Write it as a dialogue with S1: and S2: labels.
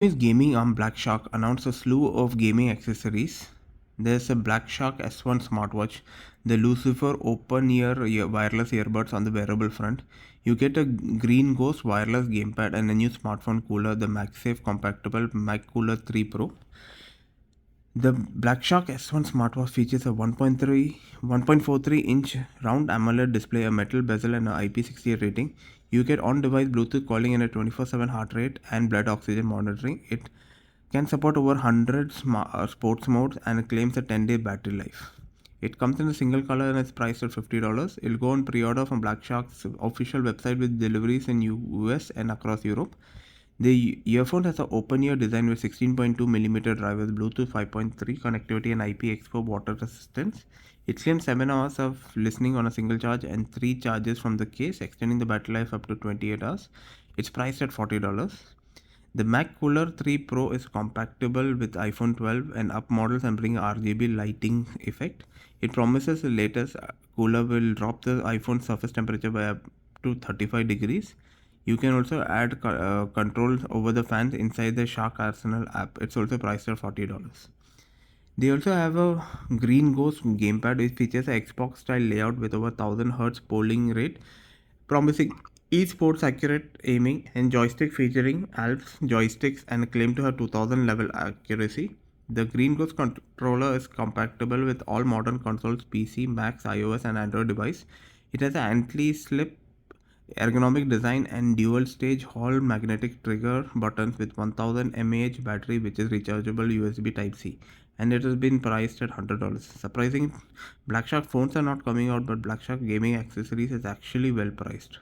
S1: Chinese gaming arm Black Shark announced a slew of gaming accessories. There's a Black Shark S1 smartwatch, the Lucifer open-ear wireless earbuds on the wearable front. You get a Green Ghost wireless gamepad and a new smartphone cooler, the MagSafe compatible Mag Cooler 3 Pro. The Black Shark S1 smartwatch features a 1.43-inch round AMOLED display, a metal bezel, and an IP68 rating. You get on-device Bluetooth calling and a 24/7 heart rate and blood oxygen monitoring. It can support over 100 sports modes and claims a 10-day battery life. It comes in a single color and is priced at $50. It'll go on pre-order from Black Shark's official website with deliveries in US and across Europe. The earphone has an open-ear design with 16.2mm drivers, Bluetooth 5.3 connectivity, and IPX4 water resistance. It claims 7 hours of listening on a single charge and 3 charges from the case, extending the battery life up to 28 hours. It's priced at $40. The Mag Cooler 3 Pro is compatible with iPhone 12 and up models and bring RGB lighting effect. It promises the latest cooler will drop the iPhone surface temperature by up to 35 degrees. You can also add controls over the fans inside the Shark Arsenal app. It's also priced at $40. They also have a Green Ghost gamepad which features a Xbox style layout with over 1000 Hz polling rate, promising esports accurate aiming, and joystick featuring Alps joysticks and a claim to have 2000 level accuracy. The Green Ghost controller is compatible with all modern consoles, PC, Macs, iOS, and Android device. It has an anti-slip ergonomic design and dual stage Hall magnetic trigger buttons with 1000 mAh battery, which is rechargeable USB Type C, and it has been priced at $100. Surprising, Black Shark phones are not coming out, but Black Shark gaming accessories is actually well priced.